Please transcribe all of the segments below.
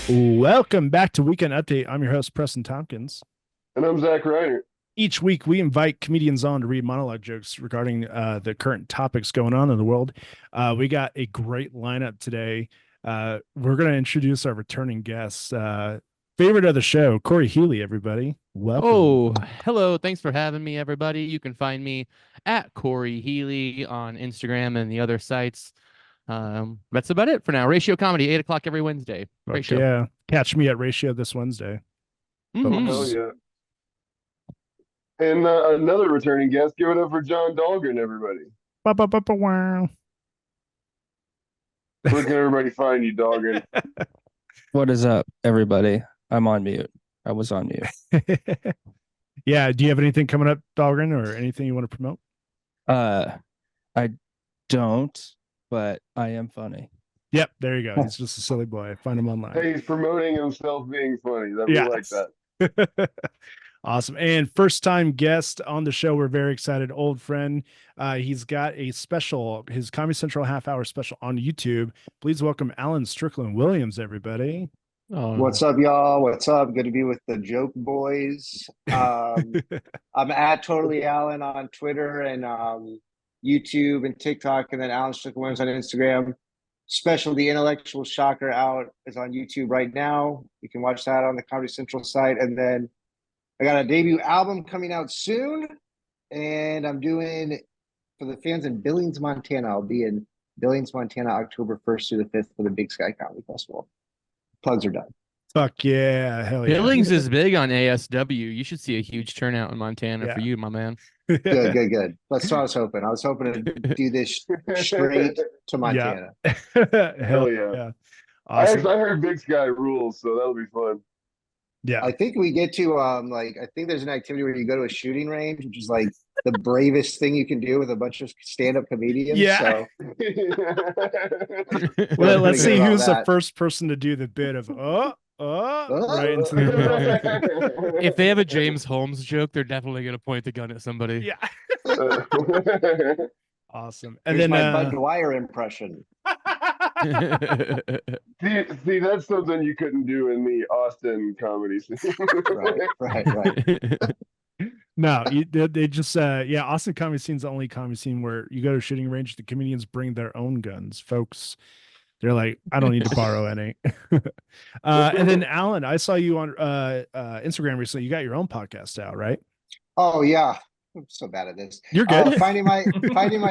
Welcome back to Weekend Update. I'm your host, Preston Tompkins. And I'm Zach Reinert. Each week, we invite comedians on to read monologue jokes regarding the current topics going on in the world. We got a great lineup today. We're going to introduce our returning guests. Favorite of the show, Cory Helie, everybody. Welcome. Oh, hello. Thanks for having me, everybody. You can find me at Cory Helie on Instagram and the other sites. That's about it for now. Ratio Comedy, 8 o'clock every Wednesday. Great show. Yeah. Catch me at Ratio this Wednesday. Mhm. Hell yeah. And another returning guest, give it up for John Dahlgren, everybody. Wow. Where can everybody find you, Dahlgren? What is up, everybody? I'm on mute. I was on mute. Yeah. Do you have anything coming up, Dahlgren, or anything you want to promote? I don't, but I am funny. Yep. There you go. He's just a silly boy. Find him online. Hey, he's promoting himself being funny. We like that. Awesome. And first time guest on the show. We're very excited. Old friend. He's got a special, his Comedy Central half hour special on YouTube. Please welcome Alan Strickland Williams, everybody. What's up, y'all? What's up? Good to be with the Joke Boys. I'm at Totally Alan on Twitter and YouTube and TikTok, and then Alan Strickland Williams on Instagram. Special The Intellectual Shocker out is on YouTube right now. You can watch that on the Comedy Central site. And then I got a debut album coming out soon, and I'm doing for the fans in Billings, Montana. I'll be in Billings, Montana, October 1st through the 5th for the Big Sky Comedy Festival. Plugs are done. Fuck yeah. Hell yeah. Billings is big on ASW. You should see a huge turnout in Montana for you, my man. Good. That's what I was hoping. I was hoping to do this straight to Montana. Hell yeah. Awesome. I heard Big Sky rules, so that'll be fun. Yeah. I think we get to I think there's an activity where you go to a shooting range, which is like the bravest thing you can do with a bunch of stand-up comedians. Yeah. So. Let's see who's the first person to do the bit of right into the If they have a James Holmes joke, they're definitely gonna point the gun at somebody. Yeah. Awesome. And here's then my Bud Dwyer impression. see, that's something you couldn't do in the Austin comedy scene. Right. No, they just Austin comedy scene's the only comedy scene where you go to a shooting range, the comedians bring their own guns, folks. They're like, I don't need to borrow any. And then Alan, I saw you on Instagram recently. You got your own podcast out, right? Oh yeah. I'm so bad at this. You're good. Finding my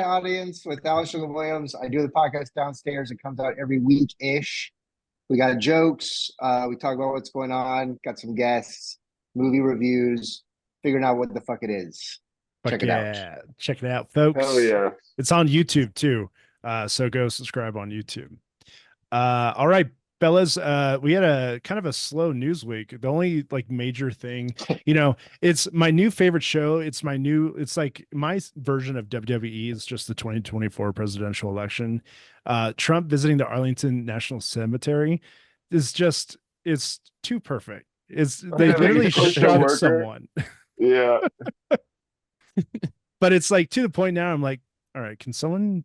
audience with Alan Strickland Williams. I do the podcast downstairs. It comes out every week-ish. We got jokes. We talk about what's going on. Got some guests, movie reviews, figuring out what the fuck it is. Check it out. Check it out, folks. Hell yeah. It's on YouTube too. So go subscribe on YouTube. All right, fellas, we had a kind of a slow news week. The only like major thing, it's my new favorite show. It's like my version of WWE is just the 2024 presidential election. Trump visiting the Arlington National Cemetery is it's too perfect. They literally shot someone. Yeah. But it's like to the point now I'm like, all right, can someone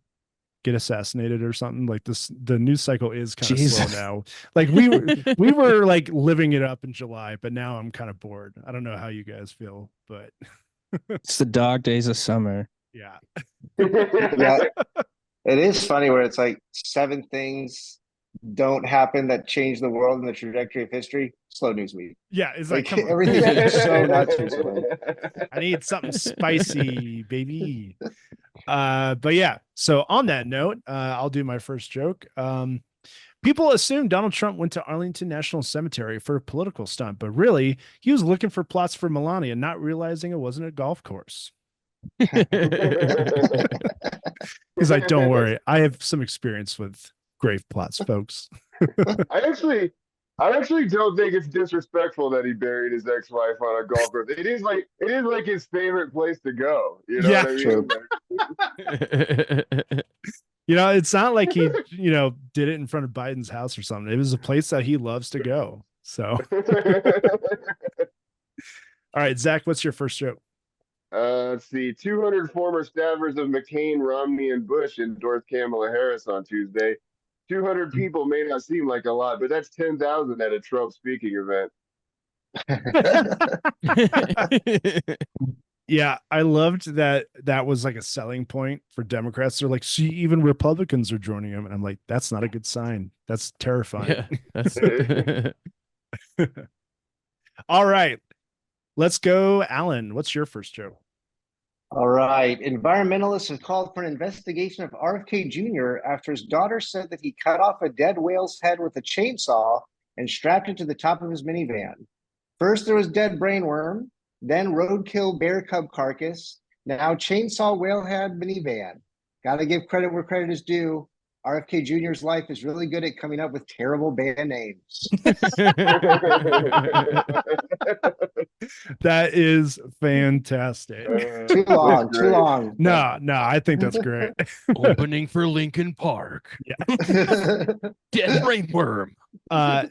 get assassinated or something? Like the news cycle is kind of slow now. Like we were like living it up in July, but now I'm kind of bored. I don't know how you guys feel, but it's the dog days of summer. Yeah. Yeah. It is funny where it's like 7 things don't happen that change the world and the trajectory of history. Slow news week. Yeah, it's like everything's so nuts. I need something spicy, baby. But yeah, so on that note, I'll do my first joke. People assume Donald Trump went to Arlington National Cemetery for a political stunt, but really he was looking for plots for Melania, not realizing it wasn't a golf course. He's like, don't worry, I have some experience with grave plots, folks. I actually don't think it's disrespectful that he buried his ex-wife on a golf course. It is like his favorite place to go. You know what I mean? It's not like he, did it in front of Biden's house or something. It was a place that he loves to go. So, all right, Zach, what's your first joke? Let's see. 200 former staffers of McCain, Romney, and Bush endorsed Kamala Harris on Tuesday. 200 people may not seem like a lot, but that's 10,000 at a Trump speaking event. Yeah, I loved that was like a selling point for Democrats. They're like, see, even Republicans are joining him. And I'm like, that's not a good sign. That's terrifying. Yeah, that's All right. Let's go, Alan. What's your first joke? All right. Environmentalists have called for an investigation of RFK Jr. after his daughter said that he cut off a dead whale's head with a chainsaw and strapped it to the top of his minivan. First, there was dead brainworm, then roadkill bear cub carcass, now chainsaw whale head minivan. Gotta give credit where credit is due. RFK Jr.'s life is really good at coming up with terrible band names. That is fantastic. Too long, too long. No, I think that's great. Opening for Lincoln Park. Yeah. Dead brainworm.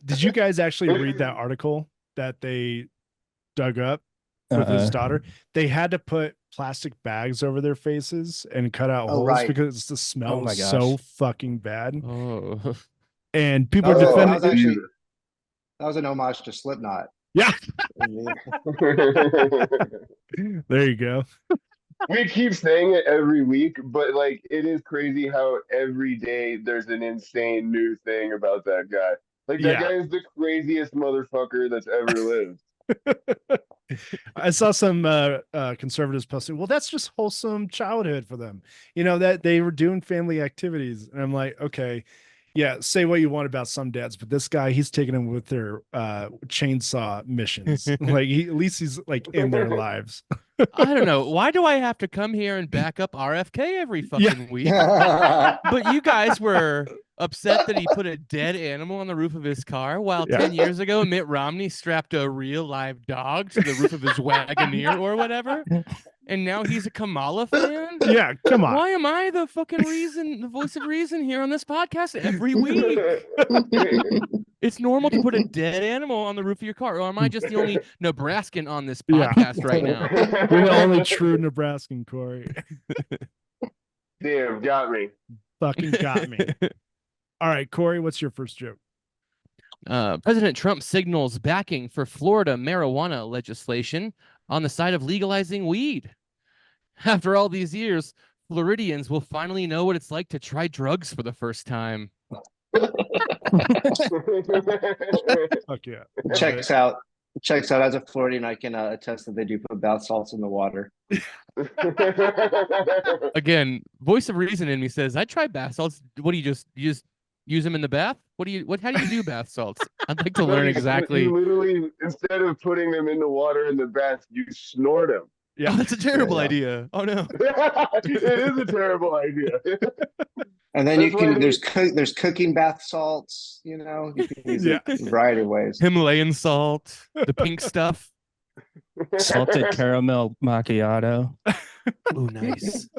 Did you guys actually read that article that they dug up with his daughter? They had to put plastic bags over their faces and cut out holes because the smell was so fucking bad. Oh. And people are defending. That was an homage to Slipknot. Yeah. There you go. We keep saying it every week, but like it is crazy how every day there's an insane new thing about that guy. Like that guy is the craziest motherfucker that's ever lived. I saw some conservatives posting, well, that's just wholesome childhood for them. You know, that they were doing family activities. And I'm like, okay, yeah, say what you want about some dads, but this guy, he's taking them with their chainsaw missions. Like at least he's like in their lives. I don't know. Why do I have to come here and back up RFK every fucking week? But you guys were upset that he put a dead animal on the roof of his car, while 10 years ago Mitt Romney strapped a real live dog to the roof of his Wagoneer or whatever. And now he's a Kamala fan? Yeah, come on. Why am I the fucking reason, the voice of reason here on this podcast every week? It's normal to put a dead animal on the roof of your car, or am I just the only Nebraskan on this podcast right now? You're the only true Nebraskan, Cory. Damn, got me. Fucking got me. All right, Cory, what's your first joke? President Trump signals backing for Florida marijuana legislation on the side of legalizing weed. After all these years, Floridians will finally know what it's like to try drugs for the first time. Fuck yeah. Checks out. As a Floridian, I can attest that they do put bath salts in the water. Again, voice of reason in me says, I try bath salts. What do you just use them in the bath? How do you do bath salts? I'd like to learn exactly. You literally, instead of putting them in the water in the bath, you snort them. Yeah, that's a terrible idea. Oh no. It is a terrible idea. And then there's cooking bath salts, you know, you can use it in a variety of ways. Himalayan salt, the pink stuff. Salted caramel macchiato. Oh, nice.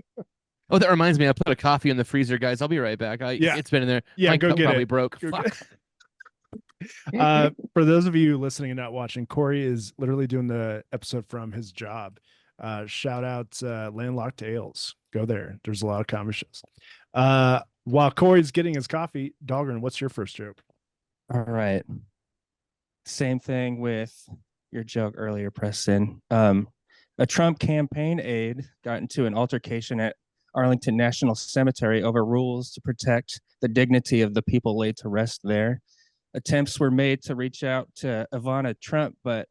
Oh, that reminds me, I put a coffee in the freezer, guys. I'll be right back. It's been in there. Yeah, My go cup get probably it. broke. Go Fuck. For those of you listening and not watching, Cory is literally doing the episode from his job. Shout out Landlocked Ales. Go there. There's a lot of comedy shows. While Cory's getting his coffee, Dahlgren, what's your first joke? All right. Same thing with your joke earlier, Preston. A Trump campaign aide got into an altercation at Arlington National Cemetery over rules to protect the dignity of the people laid to rest there. Attempts were made to reach out to Ivana Trump, but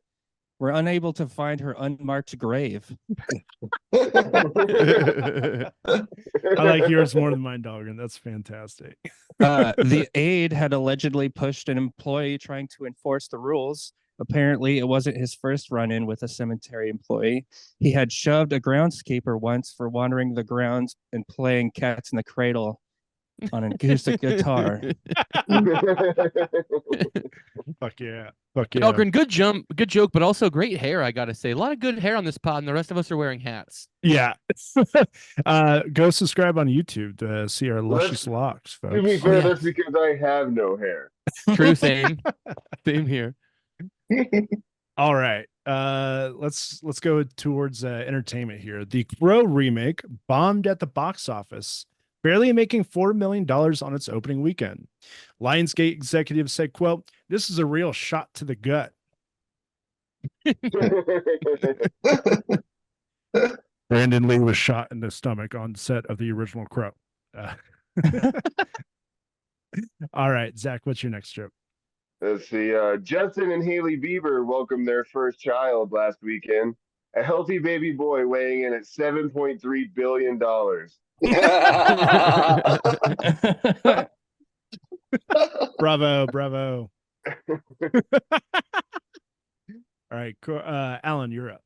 were unable to find her unmarked grave. I like yours more than mine, Dahlgren. That's fantastic. The aide had allegedly pushed an employee trying to enforce the rules. Apparently, it wasn't his first run-in with a cemetery employee. He had shoved a groundskeeper once for wandering the grounds and playing cats in the cradle on an acoustic guitar. Fuck yeah. Fuck yeah. Dahlgren, good joke, but also great hair, I gotta say. A lot of good hair on this pod, and the rest of us are wearing hats. Yeah. Go subscribe on YouTube to see our luscious locks, folks. To be fair, that's because I have no hair. True, same. Same here. All right. Let's go towards entertainment here. The Crow remake bombed at the box office, barely making $4 million on its opening weekend. Lionsgate executives said, quote, "This is a real shot to the gut." Brandon Lee was shot in the stomach on set of the original Crow. All right, Zach, what's your next joke? Let's see. Justin and Hailey Bieber welcomed their first child last weekend. A healthy baby boy weighing in at $7.3 billion. Bravo, bravo. All right, Alan, you're up.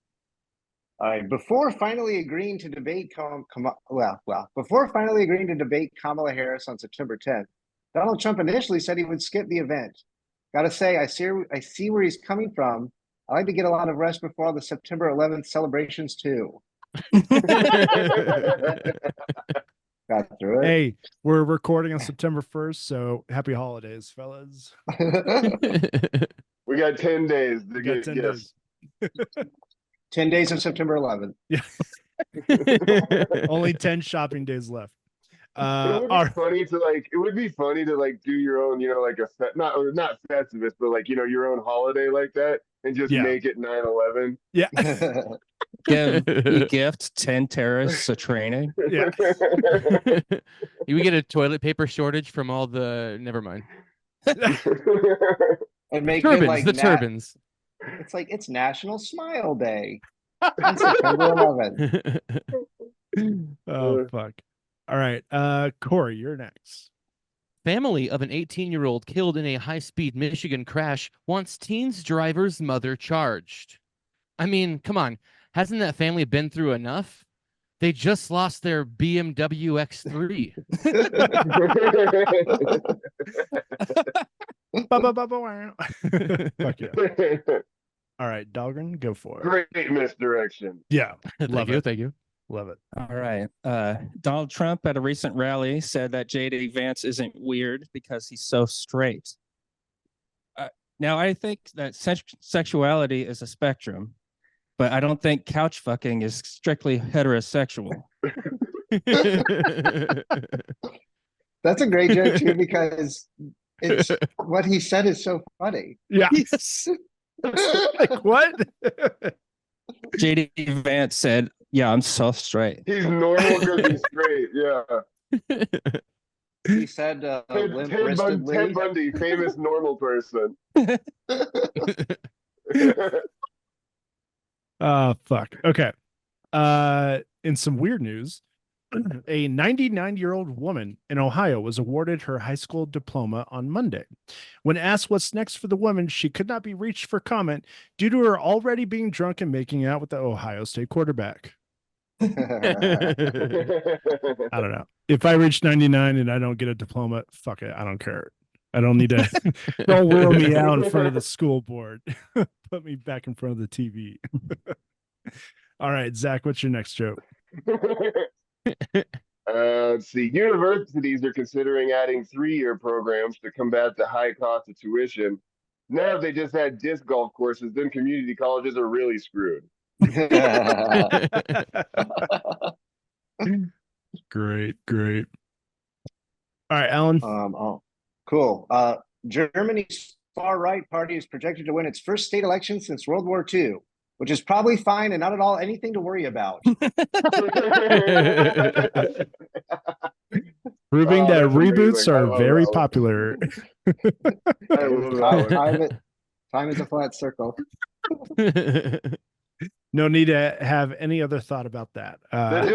All right. Before finally agreeing to debate before finally agreeing to debate Kamala Harris on September 10th, Donald Trump initially said he would skip the event. Gotta say, I see where he's coming from. I like to get a lot of rest before all the September 11th celebrations too. Got through it. Hey, we're recording on September 1st, so happy holidays, fellas. We got 10 days to get 10 gifts. days. 10 days of September 11th. Yeah. Only 10 shopping days left. It would be funny to like do your own, like not Festivus, but like, your own holiday like that and just make it 9/11. Yeah. Give a gift 10 terrorists a training. Yeah. You would get a toilet paper shortage from all the never mind. And make turbans, it like turbans. It's like it's National Smile Day on September 11th. Oh fuck. All right, Cory, you're next. Family of an 18-year-old killed in a high-speed Michigan crash wants teens driver's mother charged. I mean, come on. Hasn't that family been through enough? They just lost their BMW X3. Fuck yeah. All right, Dahlgren, go for it. Great misdirection. Yeah. Thank you. Love it. All right. Donald Trump at a recent rally said that J.D. Vance isn't weird because he's so straight. Now, I think that sexuality is a spectrum, but I don't think couch fucking is strictly heterosexual. That's a great joke, too, because it's what he said is so funny. Yeah. Like, what? J.D. Vance said, "Yeah, I'm so straight." He's normal because he's straight. Yeah. He said, Ted Bundy, famous normal person. Fuck. Okay. In some weird news, a 99-year-old woman in Ohio was awarded her high school diploma on Monday. When asked what's next for the woman, she could not be reached for comment due to her already being drunk and making out with the Ohio State quarterback. I don't know. If I reach 99 and I don't get a diploma, fuck it. I don't care. I don't need to. Don't wheel me out in front of the school board. Put me back in front of the TV. All right, Zach, what's your next joke? Let's see. Universities are considering adding 3-year programs to combat the high cost of tuition. Now, if they just had disc golf courses, then community colleges are really screwed. Great. All right, Alan. Cool. Germany's far-right party is projected to win its first state election since World War II, which is probably fine and not at all anything to worry about. Proving that reboots are very popular. Time is a flat circle. No need to have any other thought about that. That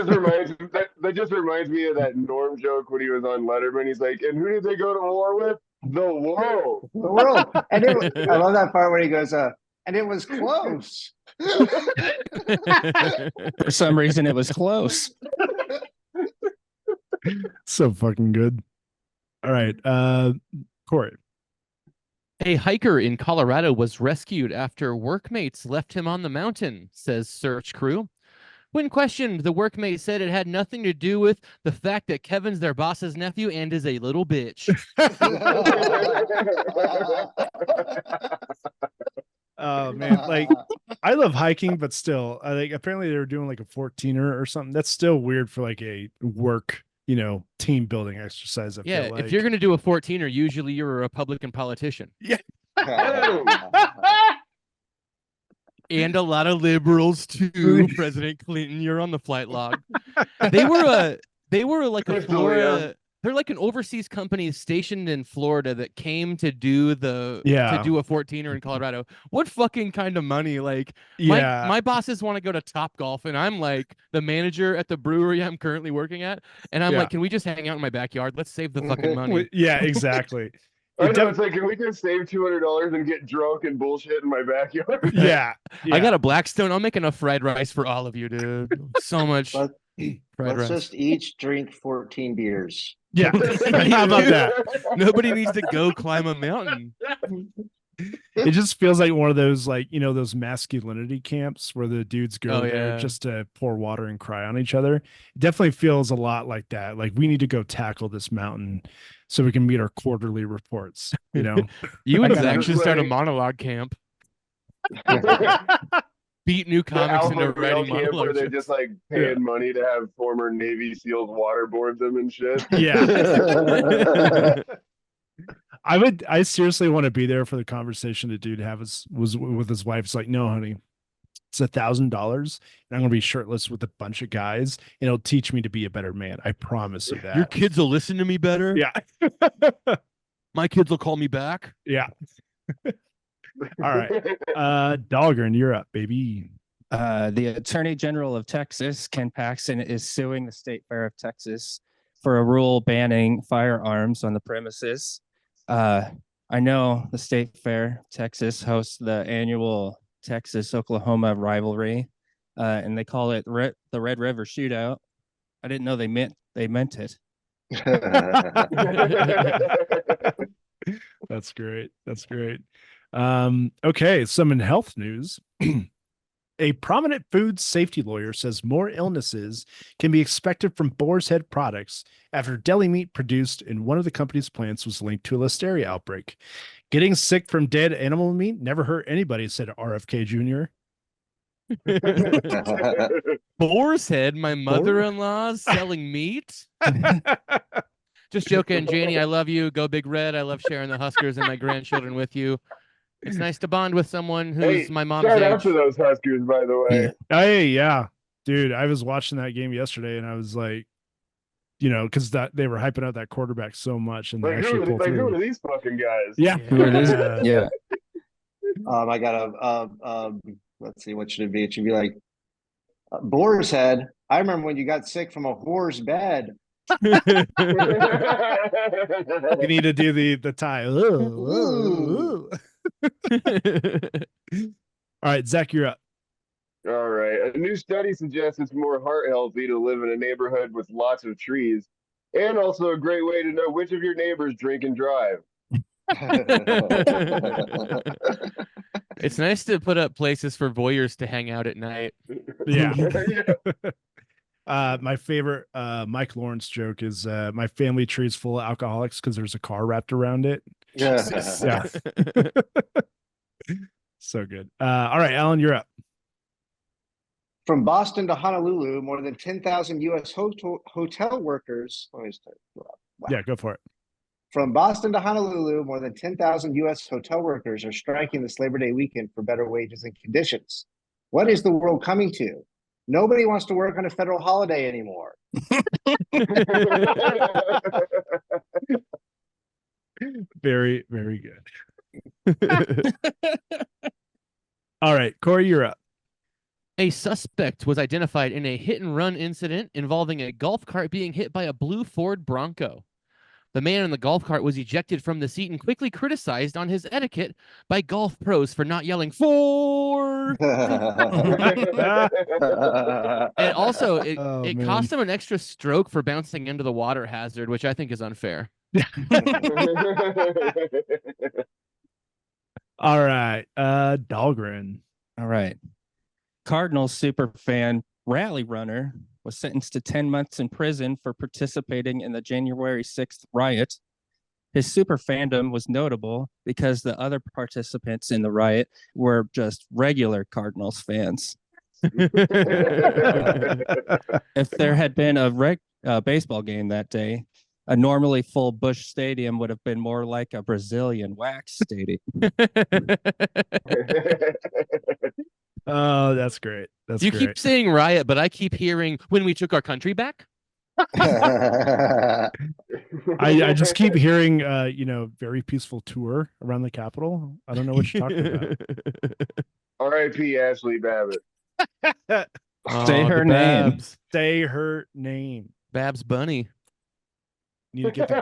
just reminds me of that Norm joke when he was on Letterman. He's like, "And who did they go to war with? The world." The world. And I love that part where he goes, "And it was close." For some reason, it was close. So fucking good. All right, Cory. A hiker in Colorado was rescued after workmates left him on the mountain, says search crew. When questioned, the workmate said it had nothing to do with the fact that Kevin's their boss's nephew and is a little bitch. Oh man, like I love hiking, but still, I think apparently they were doing like a 14er or something. That's still weird for like a work team building exercise. I feel like. If you're gonna do a 14er, usually you're a Republican politician. Yeah. And a lot of liberals too. President Clinton, you're on the flight log. They were like a Florida. They're like an overseas company stationed in Florida that came to do a 14er in Colorado. What fucking kind of money? Like my bosses want to go to Top Golf, and I'm like the manager at the brewery I'm currently working at, and I'm like, can we just hang out in my backyard? Let's save the fucking money. Yeah, exactly. I know, it's like, can we just save $200 and get drunk and bullshit in my backyard? Yeah. I got a Blackstone. I'll make enough fried rice for all of you, dude. So much. Let's just each drink 14 beers. Yeah. How about that? Nobody needs to go climb a mountain. It just feels like one of those, like, those masculinity camps where the dudes go there just to pour water and cry on each other. It definitely feels a lot like that. Like, we need to go tackle this mountain so we can meet our quarterly reports. You and Zach should start a monologue camp. Beat new comics into writing monologues. Where they're just like paying money to have former Navy SEALs waterboard them and shit. Yeah. I seriously want to be there for the conversation the dude was with his wife. It's like, no, honey, it's $1,000 and I'm gonna be shirtless with a bunch of guys and it'll teach me to be a better man. I promise you that. Your kids will listen to me better. Yeah. My kids will call me back. Yeah. All right. Dahlgren, you're up, baby. The Attorney General of Texas, Ken Paxton, is suing the State Fair of Texas for a rule banning firearms on the premises. I know the State Fair of Texas hosts the annual Texas-Oklahoma rivalry, and they call it the Red River Shootout. I didn't know they meant it. That's great. That's great. Okay, some in health news. A prominent food safety lawyer says more illnesses can be expected from boar's head products after deli meat produced in one of the company's plants was linked to a listeria outbreak. Getting sick from dead animal meat never hurt anybody, said RFK Jr. Boar's head, my mother-in-law's selling meat. Just joking, Janie. I love you. Go Big Red. I love sharing the Huskers and my grandchildren with you. It's nice to bond with someone who's my mom's age. Shout out to those Huskers, by the way. Hey, yeah, dude. I was watching that game yesterday, and I was like, because they were hyping out that quarterback so much, and like, who are these fucking guys? Yeah, who are these? Yeah. I got let's see, what should it be? It should be like boar's head. I remember when you got sick from a whore's bed. You need to do the tie. All right, Zach, you're up. All right. A new study suggests it's more heart healthy to live in a neighborhood with lots of trees, and also a great way to know which of your neighbors drink and drive. It's nice to put up places for voyeurs to hang out at night. Yeah. My favorite Mike Lawrence joke is my family tree is full of alcoholics because there's a car wrapped around it. Yeah. So good. All right, Alan, you're up. From Boston to Honolulu, more than 10,000 U.S. hotel workers. Yeah, go for it. From Boston to Honolulu, more than 10,000 U.S. hotel workers are striking this Labor Day weekend for better wages and conditions. What is the world coming to? Nobody wants to work on a federal holiday anymore. Very, very good. All right, Cory, you're up. A suspect was identified in a hit-and-run incident involving a golf cart being hit by a blue Ford Bronco. The man in the golf cart was ejected from the seat and quickly criticized on his etiquette by golf pros for not yelling Ford. And also, it cost him an extra stroke for bouncing into the water hazard, which I think is unfair. All right, Dahlgren. All right. Cardinals super fan rally runner was sentenced to 10 months in prison for participating in the January 6th riot. His super fandom was notable because the other participants in the riot were just regular Cardinals fans. If there had been a baseball game that day. A normally full Busch Stadium would have been more like a Brazilian wax stadium. Oh, that's great. That's You great. keep saying riot, but I keep hearing when we took our country back. I just keep hearing very peaceful tour around the Capitol. I don't know what you're talking about. R.I.P. Ashley Babbitt. Say her name. Babs. Say her name. Babs Bunny. Need to get the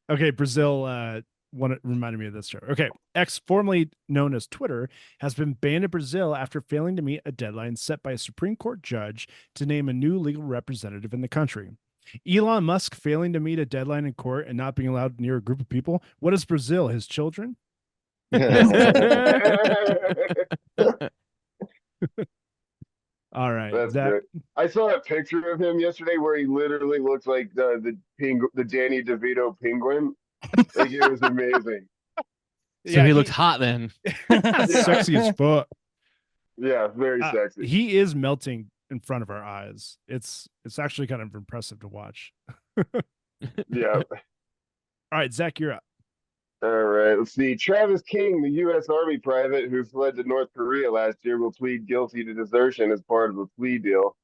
okay, Brazil reminded me of this show. Okay, X, formerly known as Twitter, has been banned in Brazil after failing to meet a deadline set by a Supreme Court judge to name a new legal representative in the country. Elon Musk failing to meet a deadline in court and not being allowed near a group of people. What is Brazil? His children? All right. That's good. I saw a picture of him yesterday where he literally looks like the Danny DeVito penguin. Like, it was amazing. So he looks hot then. Sexy as fuck. Yeah, very sexy. He is melting in front of our eyes. It's actually kind of impressive to watch. Yeah. All right, Zach, you're up. All right, let's see. Travis King, the U.S. Army private who fled to North Korea last year, will plead guilty to desertion as part of a plea deal.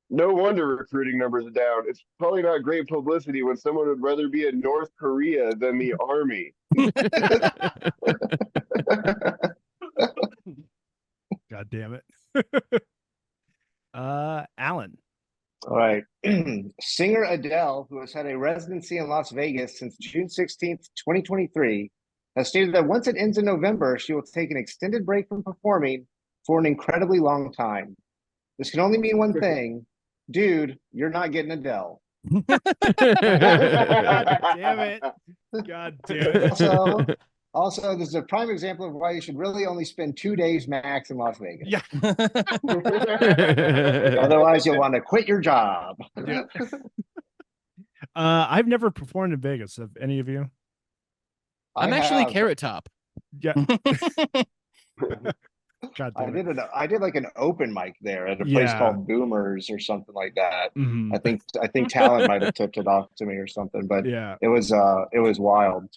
No wonder recruiting numbers are down. It's probably not great publicity when someone would rather be in North Korea than the Army. God damn it. Alan. All right. Singer Adele, who has had a residency in Las Vegas since June 16th, 2023, has stated that once it ends in November, she will take an extended break from performing for an incredibly long time. This can only mean one thing. Dude, you're not getting Adele. God damn it. God damn it. Also, this is a prime example of why you should really only spend 2 days max in Las Vegas. Yeah. Otherwise, you'll want to quit your job. Yeah. I've never performed in Vegas. Have any of you? I'm actually Carrot Top. Yeah. God damn it. I did like an open mic there at a place called Boomers or something like that. Mm-hmm. I think Talent might have tipped it off to me or something, but yeah, it was wild.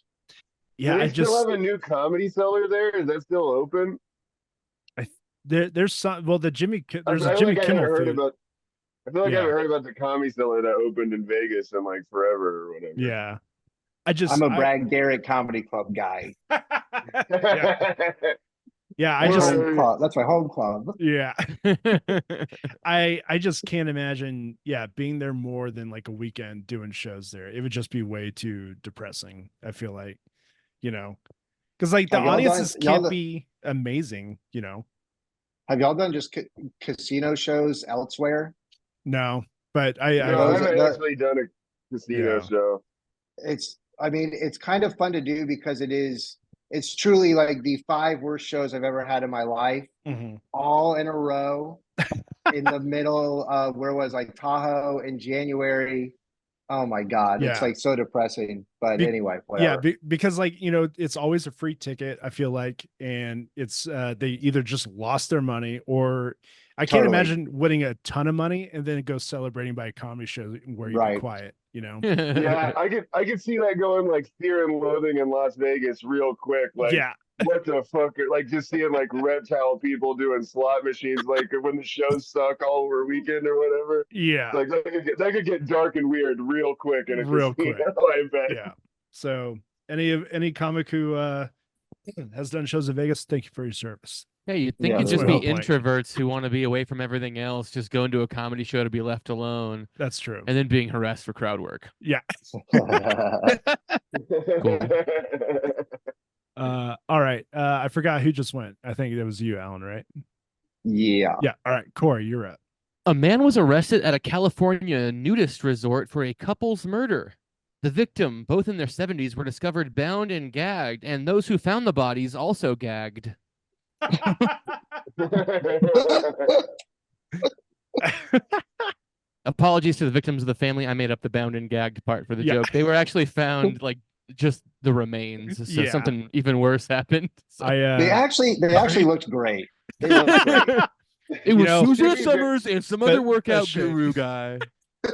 Yeah, I still have a new Comedy Cellar there. Is that still open? There's some. Well, there's a Jimmy Kimmel. I feel like I haven't heard about the Comedy Cellar that opened in Vegas in like forever or whatever. Yeah, I'm a Brad Garrett Comedy Club guy. Yeah, that's my home club. Yeah. I just can't imagine being there more than like a weekend doing shows there. It would just be way too depressing, I feel like, because like the audiences can't be amazing, Have y'all done just casino shows elsewhere? No, but I haven't actually done a casino show. It's kind of fun to do because it's truly like the 5 worst shows I've ever had in my life, all in a row in the middle of where was like Tahoe in January. Oh my God. It's like so depressing, but anyway, whatever. Yeah. Because like, it's always a free ticket, I feel like, and it's, they either just lost their money or I can't imagine winning a ton of money and then go celebrating by a comedy show where you're quiet, Yeah, I could see that going like Fear and Loathing in Las Vegas real quick. Like, what the fuck? Like just seeing like reptile people doing slot machines, like when the shows suck all over weekend or whatever. Yeah, like that could get dark and weird real quick in a real casino, quick. I bet. Yeah. So any comic who has done shows in Vegas, thank you for your service. Yeah, you'd think it'd just be introverts who want to be away from everything else, just going to a comedy show to be left alone. That's true. And then being harassed for crowd work. Yeah. Cool. All right. I forgot who just went. I think it was you, Alan, right? Yeah. Yeah. All right. Cory, you're up. A man was arrested at a California nudist resort for a couple's murder. The victim, both in their 70s, were discovered bound and gagged, and those who found the bodies also gagged. Apologies to the victims of the family. I made up the bound and gagged part for the joke. They were actually found like just the remains. So something even worse happened. So. They actually looked great. They looked great. It was know, Susan Summers and some other workout shit. guru guy.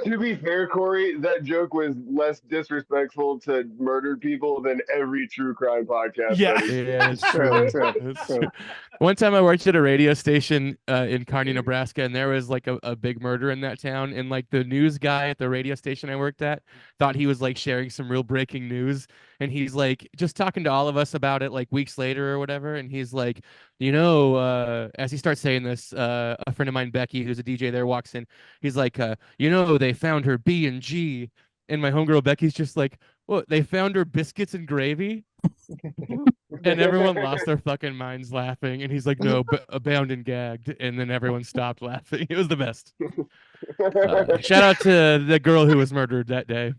To be fair, Corey, that joke was less disrespectful to murdered people than every true crime podcast. Yeah. Yeah, it's True, true. true, It's true. true. One time I worked at a radio station in Kearney, Nebraska, and there was like a big murder in that town. And like the news guy at the radio station I worked at thought he was like sharing some real breaking news. And he's like just talking to all of us about it like weeks later or whatever. And he's like, as he starts saying this, a friend of mine, Becky, who's a DJ there, walks in. He's like, they found her B&G. And my homegirl Becky's just like, what? They found her biscuits and gravy? And everyone lost their fucking minds laughing. And he's like, no, bound and gagged. And then everyone stopped laughing. It was the best. Shout out to the girl who was murdered that day.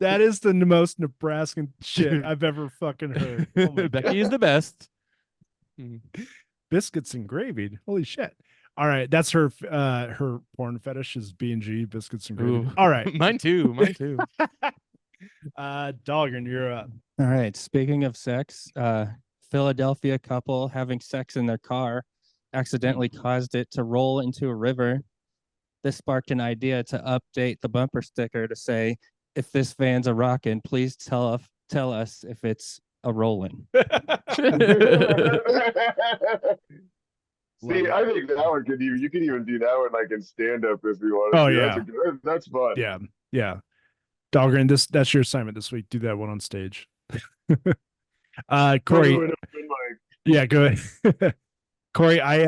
That is the most Nebraskan shit I've ever fucking heard. Oh my Becky is the best. Biscuits and gravy. Holy shit. All right, that's her porn fetish is B&G biscuits and gravy. Ooh. All right. Mine too. Dahlgren, you're up. All right. Speaking of sex, Philadelphia couple having sex in their car accidentally caused it to roll into a river. This sparked an idea to update the bumper sticker to say, if this van's a rockin', please tell us if it's a rollin'. See, I think that one you could even do that one like in stand up if you want. Oh yeah, that's fun. Yeah. Dahlgren, that's your assignment this week. Do that one on stage. Cory. Yeah, go ahead. Cory, I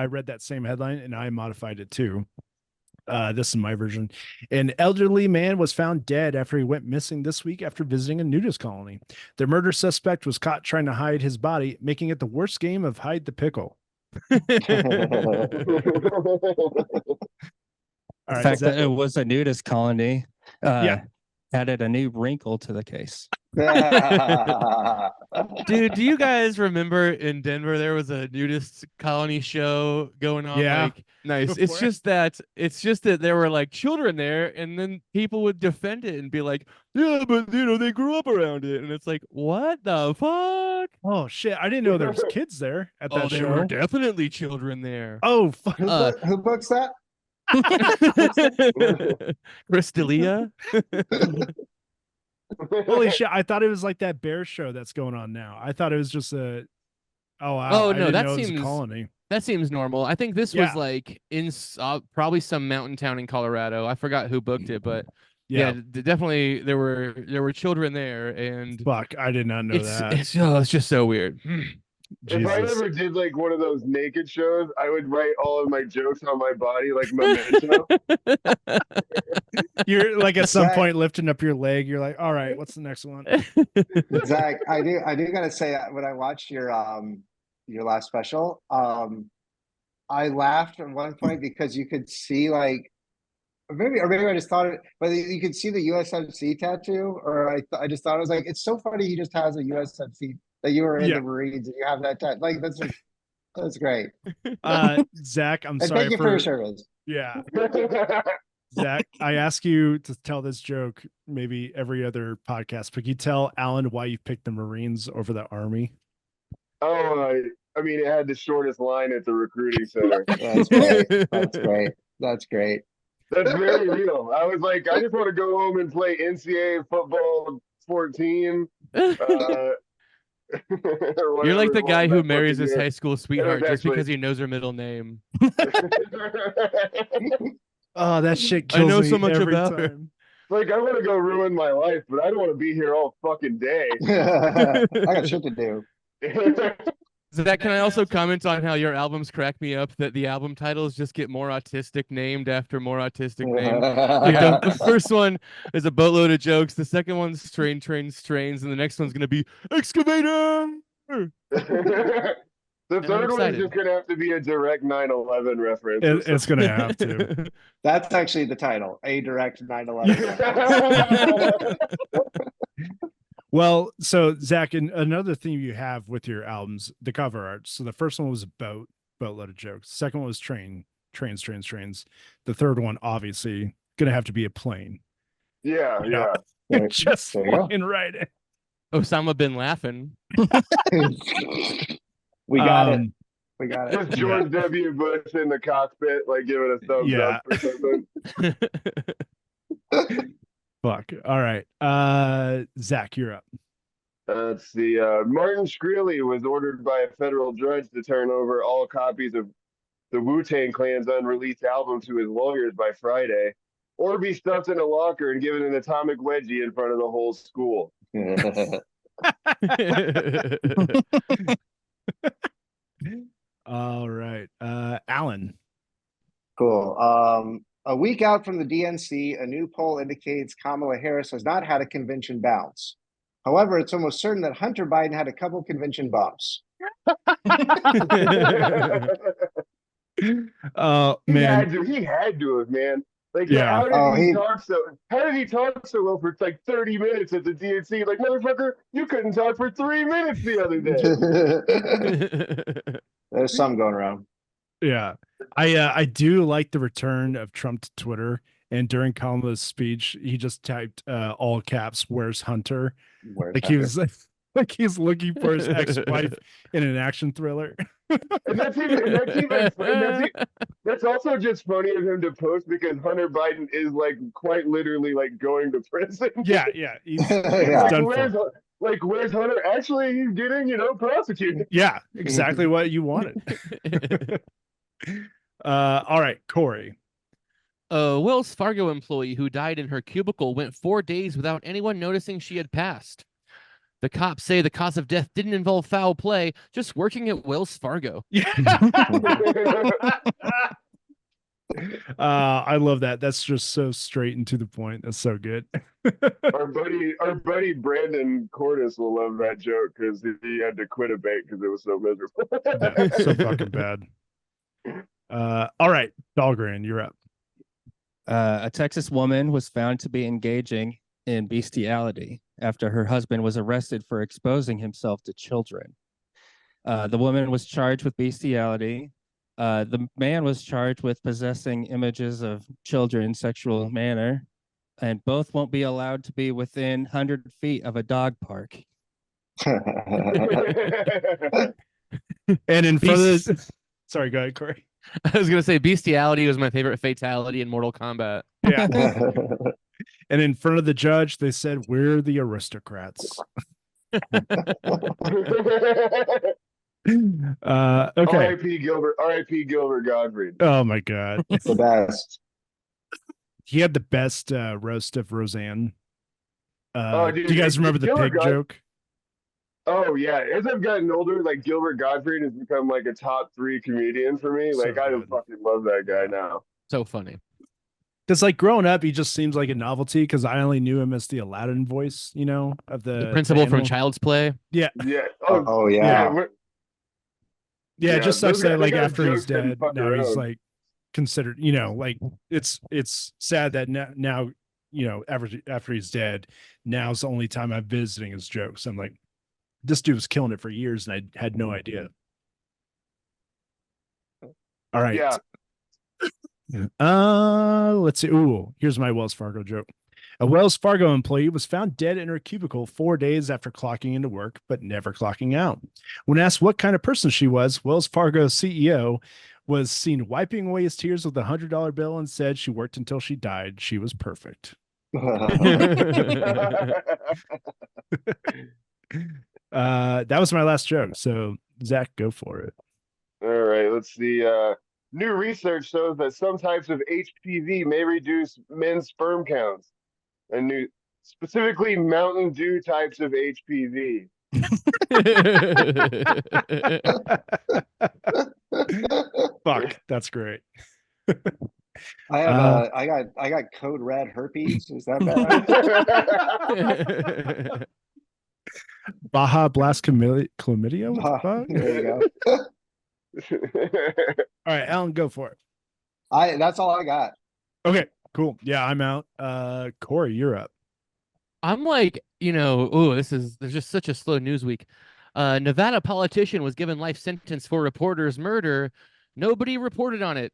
read that same headline and I modified it too. This is my version. An elderly man was found dead after he went missing this week after visiting a nudist colony. The murder suspect was caught trying to hide his body, making it the worst game of hide the pickle. The fact that it was a nudist colony added a new wrinkle to the case. Dude, do you guys remember in Denver there was a nudist colony show going on? Yeah. Like, nice. Before. It's just that there were like children there, and then people would defend it and be like, yeah, but they grew up around it, and it's like, what the fuck? Oh shit! I didn't know there was kids there at that there show. were definitely children there. Oh fuck! Who books that? Chris D'Elia. Holy shit! I thought it was like that bear show that's going on now. I thought it was just a. Oh wow! Oh I no, didn't that know it was seems a colony. That seems normal. I think this was like in probably some mountain town in Colorado. I forgot who booked it, but yeah, definitely there were children there, and fuck, I did not know that. It's just so weird. If I ever did like one of those naked shows, I would write all of my jokes on my body like Memento. You're like at some point lifting up your leg. You're like, all right, what's the next one? Zach, I do gotta say when I watched your last special, I laughed at one point because you could see like, or maybe I just thought it, but you could see the USMC tattoo, or I just thought it was like, it's so funny he just has a USMC. That you were in the Marines and you have that time. Like that's great. Zach, I'm and sorry thank you for your service. Yeah. Zach, I ask you to tell this joke maybe every other podcast, but can you tell Alan why you picked the Marines over the Army? Oh, I mean, it had the shortest line at the recruiting center. That's great. That's great. That's great. That's very real. I was like, I just want to go home and play NCAA football 14. You're like the guy who marries his high school sweetheart just because he knows her middle name. Oh, that shit kills me. I know so much every about her. time. Like, I want to go ruin my life, but I don't want to be here all fucking day. I got shit to do. Zach, can I also comment on how your albums crack me up? That the album titles just get more autistic named after more autistic named. Like the first one is a boatload of jokes. The second one's Strain, Strains, and the next one's gonna be Excavator. The third one's just gonna have to be a direct 9/11 reference. It's gonna have to. That's actually the title, a direct 9/11. Well, so Zach, and another thing you have with your albums, the cover art. So the first one was a boatload of jokes. The second one was trains. The third one, obviously, gonna have to be a plane. Yeah. Just flying right in. Osama bin Laden. We got it. We got Just it. George W. Bush in the cockpit, like giving a thumbs up or something. Fuck. All right. Zach, you're up. Let's see. Martin Shkreli was ordered by a federal judge to turn over all copies of the Wu-Tang Clan's unreleased album to his lawyers by Friday, or be stuffed in a locker and given an atomic wedgie in front of the whole school. All right. Alan. Cool. A week out from the DNC, a new poll indicates Kamala Harris has not had a convention bounce. However, it's almost certain that Hunter Biden had a couple convention bumps. Oh man, he had to have, man. Like, yeah. How did he talk so well for like 30 minutes at the DNC? Like, motherfucker, you couldn't talk for 3 minutes the other day. There's some going around. Yeah, I do like the return of Trump to Twitter. And during Kamala's speech, he just typed all caps, "Where's Hunter?" Like he was like he's looking for his ex-wife in an action thriller. And that's also just funny of him to post because Hunter Biden is like quite literally like going to prison. Yeah. He's done for. Where's Hunter? Actually, he's getting, prosecuted. Yeah, exactly what you wanted. All right, Cory. A Wells Fargo employee who died in her cubicle went 4 days without anyone noticing she had passed. The cops say the cause of death didn't involve foul play, just working at Wells Fargo. Yeah. I love that. That's just so straight and to the point. That's so good. Our buddy Brandon Cordes will love that joke because he had to quit a bank because it was so miserable. Yeah, so fucking bad. All right, Dahlgren, you're up. A Texas woman was found to be engaging in bestiality after her husband was arrested for exposing himself to children. The woman was charged with bestiality. The man was charged with possessing images of children in sexual manner, and both won't be allowed to be within 100 feet of a dog park. And in front of this, sorry, go ahead, Cory. I was gonna say bestiality was my favorite fatality in Mortal Kombat. Yeah. And in front of the judge, they said, "We're the aristocrats." Okay. R.I.P. Gilbert Gottfried. Oh my God. The best. He had the best roast of Roseanne. Dude, do you guys remember the pig joke? Oh yeah. As I've gotten older, like Gilbert Gottfried has become like a top 3 comedian for me. So like I fucking love that guy now. So funny. Because like growing up, he just seems like a novelty because I only knew him as the Aladdin voice, of the principal from Child's Play. Yeah. Yeah. Oh yeah. Yeah, it just sucks that like after he's dead, now he's around. like considered, like it's sad that now after he's dead, now's the only time I'm visiting his jokes. I'm like, this dude was killing it for years and I had no idea. All right. Yeah. Let's see. Ooh, here's my Wells Fargo joke. A Wells Fargo employee was found dead in her cubicle 4 days after clocking into work, but never clocking out. When asked what kind of person she was, Wells Fargo CEO was seen wiping away his tears with a $100 bill and said she worked until she died. She was perfect. That was my last joke. So Zach, go for it. All right, let's see. New research shows that some types of HPV may reduce men's sperm counts, and specifically Mountain Dew types of HPV. Fuck, that's great. I got code red herpes. Is that bad? Baja Blast Chlamydia? What the fuck? There you go. All right, Alan, go for it. That's all I got. Okay, cool. Yeah, I'm out. Cory, you're up. I'm like, there's just such a slow news week. Nevada politician was given life sentence for reporter's murder. Nobody reported on it.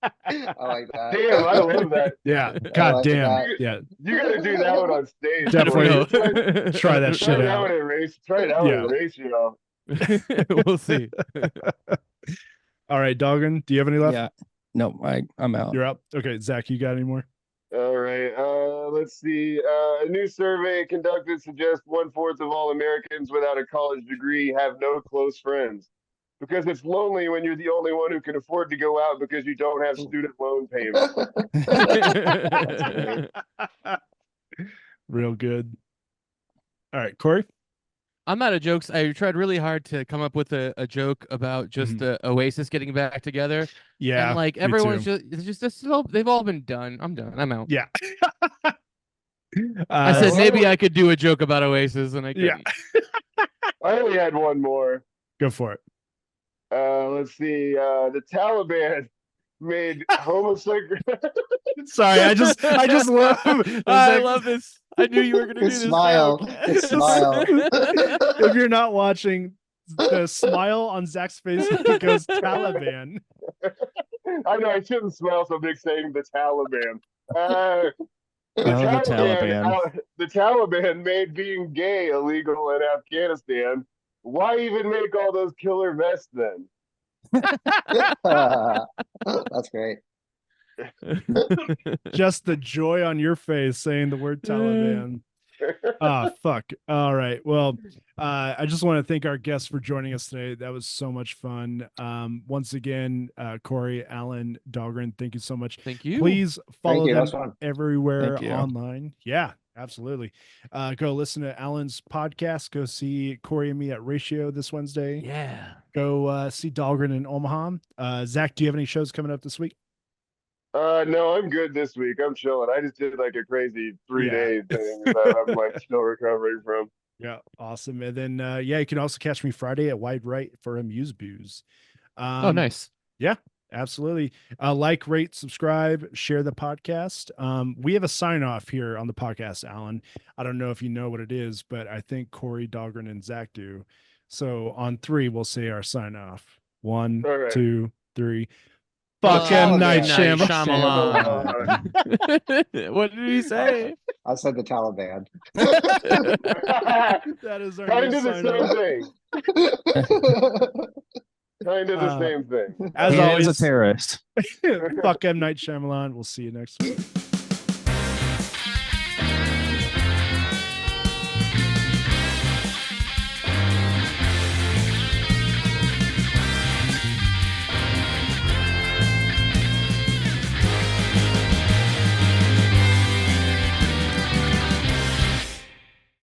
I like that. Damn, I love that. Yeah. I God like damn. that. Yeah. You gotta do that one on stage. Definitely Try, try that try shit that out. one at race. Try it out Yeah. at ratio. We'll see. All right, Dahlgren, do you have any left? Yeah. No, I'm out. You're up. Okay, Zach, you got any more? All right. Let's see. A new survey conducted suggests 1/4 of all Americans without a college degree have no close friends because it's lonely when you're the only one who can afford to go out because you don't have student loan payments. Real good. All right, Cory. I'm out of jokes. I tried really hard to come up with a joke about just Oasis getting back together. Yeah. And like me everyone's too. they've all been done. I'm done. I'm out. Yeah. I said maybe I could do a joke about Oasis, and I couldn't. Yeah. I only had one more. Go for it. Let's see. The Taliban made homosexual. Sorry, I just love. I love this. I knew you were gonna do Good this. smile. joke. Good smile. If you're not watching, the smile on Zach's face when he goes Taliban. I know I shouldn't smile so big saying the Taliban. The Taliban. The Taliban made being gay illegal in Afghanistan. Why even make all those killer vests then? That's great. Just the joy on your face saying the word Taliban. Fuck. All right. Well, I just want to thank our guests for joining us today. That was so much fun. Once again, Cory, Alan, Dahlgren, thank you so much. Thank you. Please follow you. That them was fun. everywhere Thank you. online. Yeah, absolutely. Go listen to Alan's podcast. Go see Cory and me at Ratio this Wednesday. Yeah. Go see Dahlgren in Omaha. Zach, do you have any shows coming up this week? No, I'm good this week. I'm chilling. I just did like a crazy 3-day thing that I'm like still recovering from. Yeah, awesome. And then you can also catch me Friday at Wide Right for Amuse Booze. Oh, nice. Yeah, absolutely. Like, rate, subscribe, share the podcast. We have a sign off here on the podcast, Alan. I don't know if you know what it is, but I think Cory, Dahlgren, and Zach do. So on 3, we'll say our sign off. 1, All right. 2, 3. Oh, Fuck M. Night Night Shyamalan. What did he say? I said the Taliban. That is our Kind new of the sign same off. thing. Kind of the same thing. As He is always, a terrorist. fuck M. Night Shyamalan. We'll see you next week.